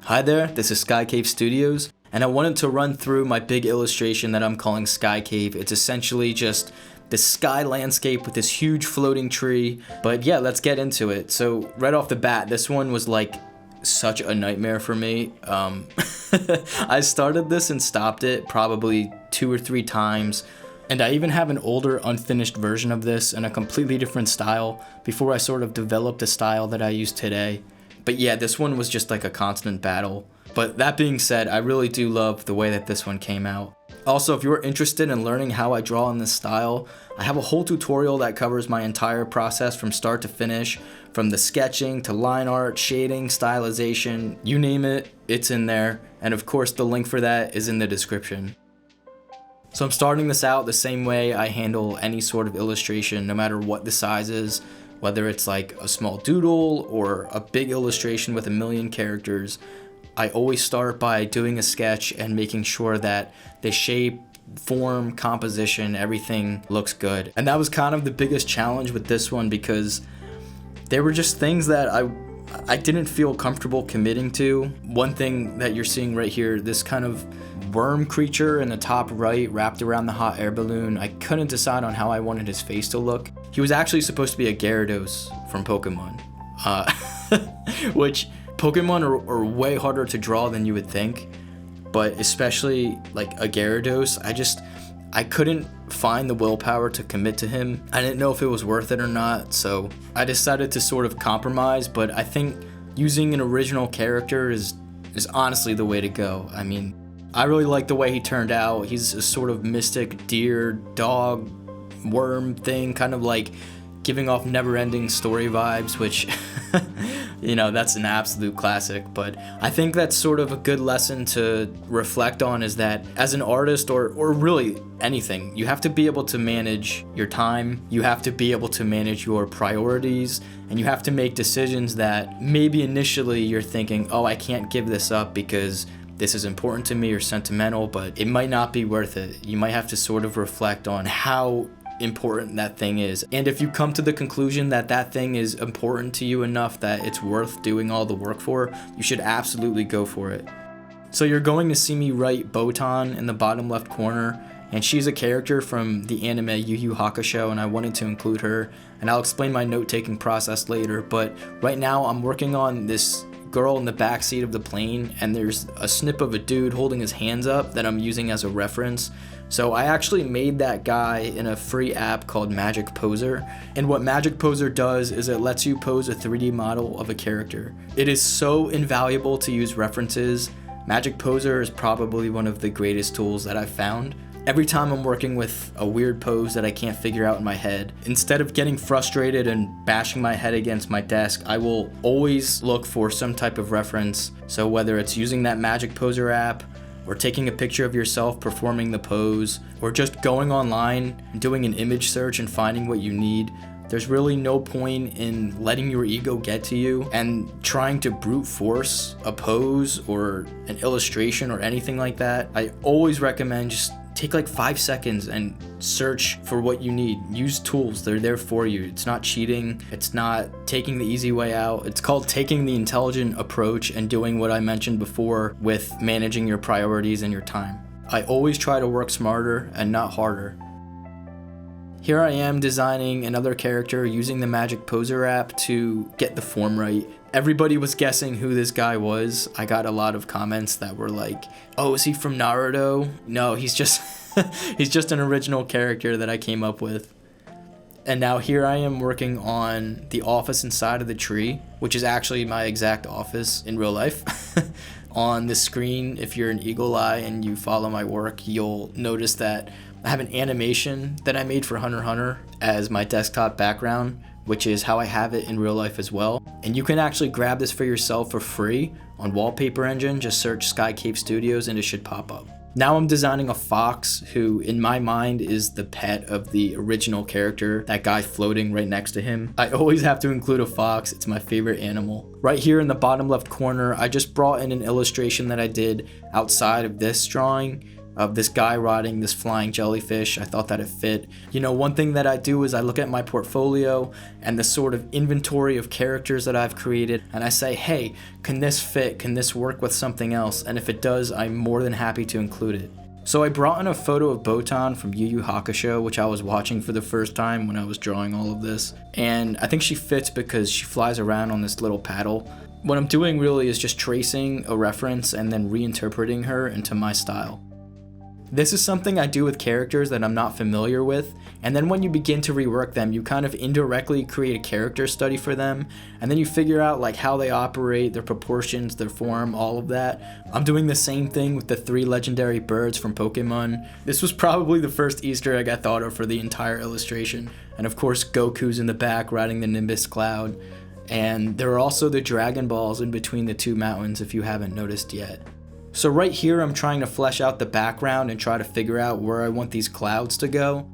Hi there, this is Skycave Studios, and I wanted to run through my big illustration that I'm calling Skycave. It's essentially just the sky landscape with this huge floating tree, but yeah, let's get into it. So right off the bat, this one was like such a nightmare for me. I started this and stopped it probably 2 or 3 times, and I even have an older unfinished version of this in a completely different style before I sort of developed the style that I use today. But yeah, this one was just like a constant battle. But that being said, I really do love the way that this one came out. Also, if you're interested in learning how I draw in this style, I have a whole tutorial that covers my entire process from start to finish, from the sketching to line art, shading, stylization, you name it, it's in there. And of course, the link for that is in the description. So I'm starting this out the same way I handle any sort of illustration, no matter what the size is, whether it's like a small doodle or a big illustration with 1,000,000 characters. I always start by doing a sketch and making sure that the shape, form, composition, everything looks good. And that was kind of the biggest challenge with this one because there were just things that I didn't feel comfortable committing to. One thing that you're seeing right here, this kind of worm creature in the top right wrapped around the hot air balloon, I couldn't decide on how I wanted his face to look. He was actually supposed to be a Gyarados from Pokemon, which Pokemon are way harder to draw than you would think, but especially like a Gyarados, I couldn't find the willpower to commit to him. I didn't know if it was worth it or not, so I decided to sort of compromise, but I think using an original character is honestly the way to go. I mean, I really like the way he turned out. He's a sort of mystic deer, dog, worm thing, kind of like giving off never-ending story vibes, which, you know, that's an absolute classic. But I think that's sort of a good lesson to reflect on, is that as an artist or really anything, you have to be able to manage your time, you have to be able to manage your priorities, and you have to make decisions that maybe initially you're thinking, oh, I can't give this up because this is important to me or sentimental, but it might not be worth it. You might have to sort of reflect on how important that thing is. And if you come to the conclusion that that thing is important to you enough that it's worth doing all the work for, you should absolutely go for it. So you're going to see me write Botan in the bottom left corner, and she's a character from the anime Yu Yu Hakusho, and I wanted to include her, and I'll explain my note-taking process later. But right now I'm working on this girl in the backseat of the plane, and there's a snip of a dude holding his hands up that I'm using as a reference. So I actually made that guy in a free app called MagicPoser, and what MagicPoser does is it lets you pose a 3D model of a character. It is so invaluable to use references. MagicPoser is probably one of the greatest tools that I've found. Every time I'm working with a weird pose that I can't figure out in my head, instead of getting frustrated and bashing my head against my desk, I will always look for some type of reference. So whether it's using that MagicPoser app, or taking a picture of yourself performing the pose, or just going online and doing an image search and finding what you need, there's really no point in letting your ego get to you and trying to brute force a pose or an illustration or anything like that. I always recommend just take like 5 seconds and search for what you need. Use tools, they're there for you. It's not cheating, it's not taking the easy way out. It's called taking the intelligent approach and doing what I mentioned before with managing your priorities and your time. I always try to work smarter and not harder. Here I am designing another character using the MagicPoser app to get the form right. Everybody was guessing who this guy was. I got a lot of comments that were like, oh, is he from Naruto? No, he's just he's just an original character that I came up with. And now here I am working on the office inside of the tree, which is actually my exact office in real life. On the screen, if you're an eagle eye and you follow my work, you'll notice that I have an animation that I made for Hunter x Hunter as my desktop background, which is how I have it in real life as well. And you can actually grab this for yourself for free on Wallpaper Engine. Just search Skycave Studios and it should pop up. Now I'm designing a fox who, in my mind, is the pet of the original character, that guy floating right next to him. I always have to include a fox, it's my favorite animal. Right here in the bottom left corner, I just brought in an illustration that I did outside of this drawing. of this guy riding this flying jellyfish. I thought that it fit. You know, one thing that I do is I look at my portfolio and the sort of inventory of characters that I've created, and I say, hey, can this fit? Can this work with something else? And if it does, I'm more than happy to include it. So I brought in a photo of Botan from Yu Yu Hakusho, which I was watching for the first time when I was drawing all of this. And I think she fits because she flies around on this little paddle. What I'm doing really is just tracing a reference and then reinterpreting her into my style. This is something I do with characters that I'm not familiar with, and then when you begin to rework them, you kind of indirectly create a character study for them, and then you figure out like how they operate, their proportions, their form, all of that. I'm doing the same thing with the 3 legendary birds from Pokemon. This was probably the first Easter egg I thought of for the entire illustration, and of course Goku's in the back riding the Nimbus cloud, and there are also the Dragon Balls in between the 2 mountains if you haven't noticed yet. So right here I'm trying to flesh out the background and try to figure out where I want these clouds to go.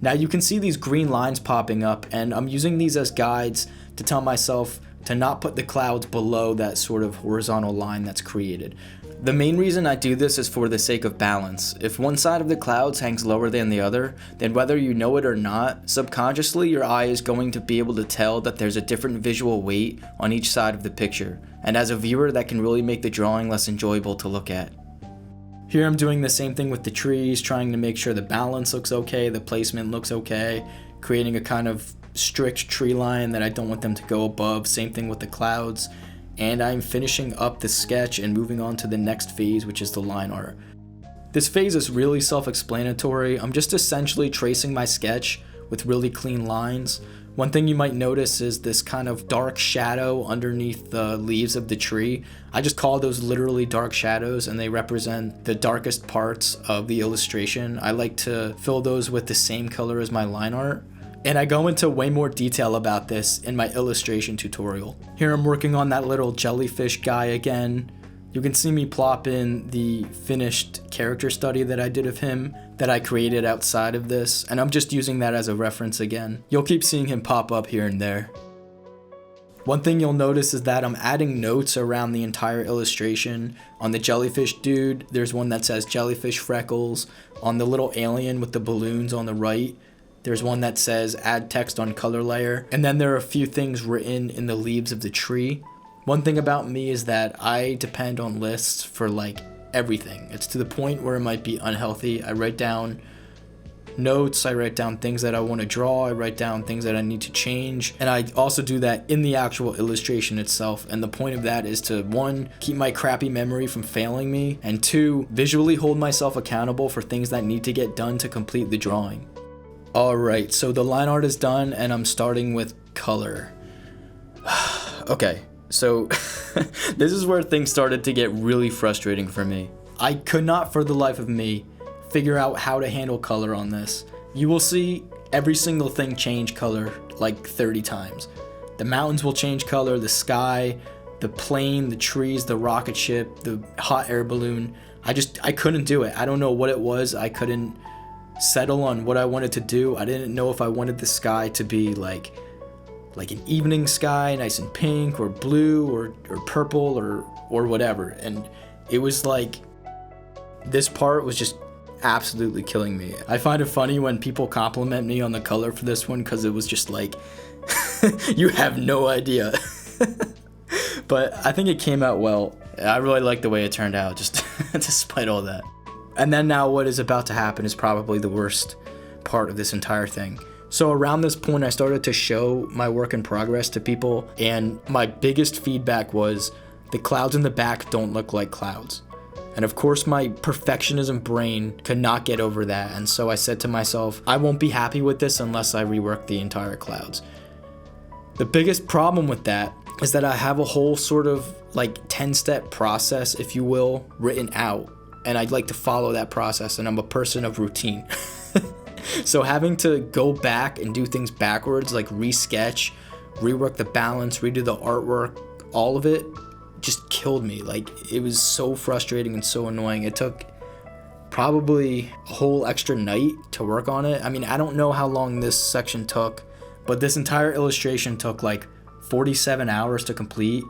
Now you can see these green lines popping up, and I'm using these as guides to tell myself to not put the clouds below that sort of horizontal line that's created. The main reason I do this is for the sake of balance. If one side of the clouds hangs lower than the other, then whether you know it or not, subconsciously your eye is going to be able to tell that there's a different visual weight on each side of the picture. And as a viewer, that can really make the drawing less enjoyable to look at. Here I'm doing the same thing with the trees, trying to make sure the balance looks okay, the placement looks okay, creating a kind of strict tree line that I don't want them to go above. Same thing with the clouds. And I'm finishing up the sketch and moving on to the next phase, which is the line art. This phase is really self-explanatory. I'm just essentially tracing my sketch with really clean lines. One thing you might notice is this kind of dark shadow underneath the leaves of the tree. I just call those literally dark shadows, and they represent the darkest parts of the illustration. I like to fill those with the same color as my line art. And I go into way more detail about this in my illustration tutorial. Here I'm working on that little jellyfish guy again. You can see me plop in the finished character study that I did of him that I created outside of this, and I'm just using that as a reference again. You'll keep seeing him pop up here and there. One thing you'll notice is that I'm adding notes around the entire illustration. On the jellyfish dude, there's one that says jellyfish freckles. On the little alien with the balloons on the right, there's one that says add text on color layer. And then there are a few things written in the leaves of the tree. One thing about me is that I depend on lists for like everything. It's to the point where it might be unhealthy. I write down notes, I write down things that I want to draw, I write down things that I need to change, and I also do that in the actual illustration itself. And the point of that is to, 1, keep my crappy memory from failing me, and 2, visually hold myself accountable for things that need to get done to complete the drawing. Alright, so the line art is done and I'm starting with color. Okay, so this is where things started to get really frustrating for me. I could not for the life of me figure out how to handle color on this. You will see every single thing change color like 30 times. The mountains will change color, the sky, the plane, the trees, the rocket ship, the hot air balloon. I couldn't do it. I don't know what it was. I couldn't settle on what I wanted to do. I didn't know if I wanted the sky to be like an evening sky, nice and pink or blue or purple or whatever. And it was like, this part was just absolutely killing me. I find it funny when people compliment me on the color for this one, because it was just like, you have no idea. But I think it came out well. I really like the way it turned out, just despite all that. And then now what is about to happen is probably the worst part of this entire thing. So around this point, I started to show my work in progress to people, and my biggest feedback was the clouds in the back don't look like clouds. And of course, my perfectionism brain could not get over that, and so I said to myself, I won't be happy with this unless I rework the entire clouds. The biggest problem with that is that I have a whole sort of like 10-step process, if you will, written out. And I'd like to follow that process, and I'm a person of routine. So having to go back and do things backwards, like resketch, rework the balance, redo the artwork, all of it just killed me. Like, it was so frustrating and so annoying. It took probably a whole extra night to work on it. I mean, I don't know how long this section took, but this entire illustration took like 47 hours to complete.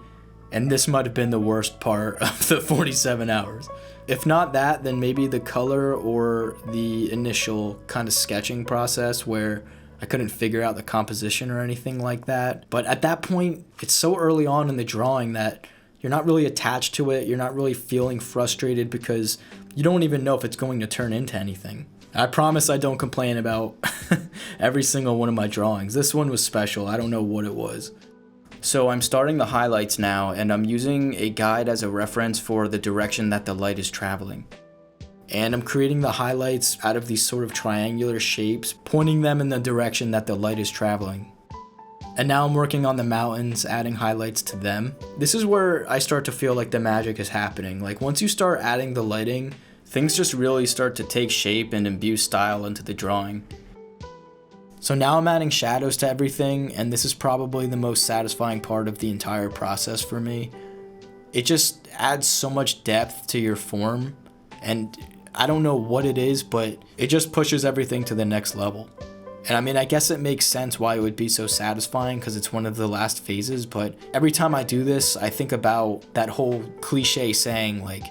And this might have been the worst part of the 47 hours. If not that, then maybe the color or the initial kind of sketching process where I couldn't figure out the composition or anything like that. But at that point, it's so early on in the drawing that you're not really attached to it. You're not really feeling frustrated because you don't even know if it's going to turn into anything. I promise I don't complain about every single one of my drawings. This one was special. I don't know what it was. So I'm starting the highlights now, and I'm using a guide as a reference for the direction that the light is traveling. And I'm creating the highlights out of these sort of triangular shapes, pointing them in the direction that the light is traveling. And now I'm working on the mountains, adding highlights to them. This is where I start to feel like the magic is happening. Like once you start adding the lighting, things just really start to take shape and imbue style into the drawing. So now I'm adding shadows to everything, and this is probably the most satisfying part of the entire process for me. It just adds so much depth to your form, and I don't know what it is, but it just pushes everything to the next level. And I mean, I guess it makes sense why it would be so satisfying because it's one of the last phases, but every time I do this, I think about that whole cliche saying like,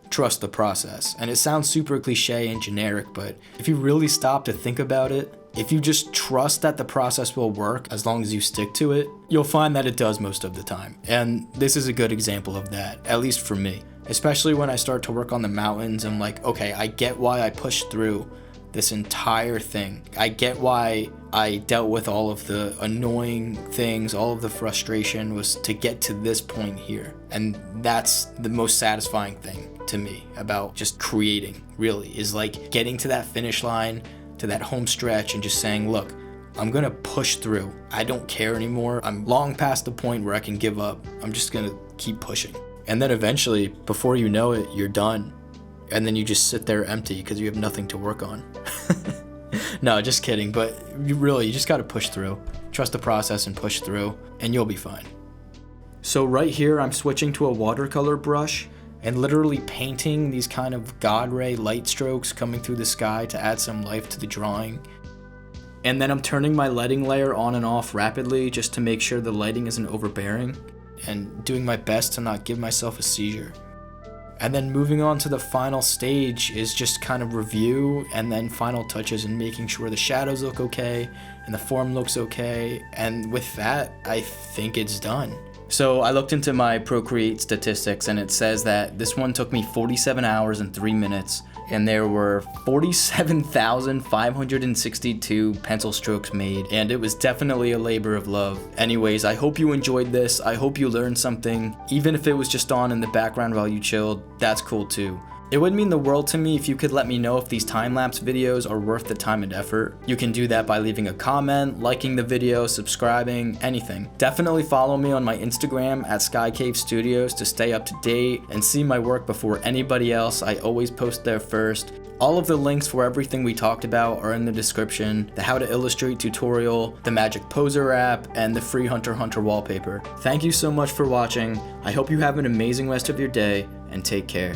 trust the process. And it sounds super cliche and generic, but if you really stop to think about it, if you just trust that the process will work as long as you stick to it, you'll find that it does most of the time. And this is a good example of that, at least for me. Especially when I start to work on the mountains, I'm like, okay, I get why I pushed through this entire thing. I get why I dealt with all of the annoying things, all of the frustration was to get to this point here. And that's the most satisfying thing to me about just creating, really, is like getting to that finish line, to that home stretch and just saying, look, I'm gonna push through. I don't care anymore. I'm long past the point where I can give up. I'm just gonna keep pushing. And then eventually, before you know it, you're done. And then you just sit there empty because you have nothing to work on. No, just kidding. But you just gotta push through. Trust the process and push through, and you'll be fine. So right here, I'm switching to a watercolor brush and literally painting these kind of God ray light strokes coming through the sky to add some life to the drawing. And then I'm turning my lighting layer on and off rapidly just to make sure the lighting isn't overbearing, and doing my best to not give myself a seizure. And then moving on to the final stage is just kind of review and then final touches and making sure the shadows look okay and the form looks okay. And with that, I think it's done. So I looked into my Procreate statistics and it says that this one took me 47 hours and 3 minutes, and there were 47,562 pencil strokes made, and it was definitely a labor of love. Anyways, I hope you enjoyed this. I hope you learned something. Even if it was just on in the background while you chilled, that's cool too. It would mean the world to me if you could let me know if these time-lapse videos are worth the time and effort. You can do that by leaving a comment, liking the video, subscribing, anything. Definitely follow me on my Instagram at Skycave Studios to stay up to date and see my work before anybody else. I always post there first. All of the links for everything we talked about are in the description. The How to Illustrate tutorial, the MagicPoser app, and the free Hunter x Hunter wallpaper. Thank you so much for watching. I hope you have an amazing rest of your day, and take care.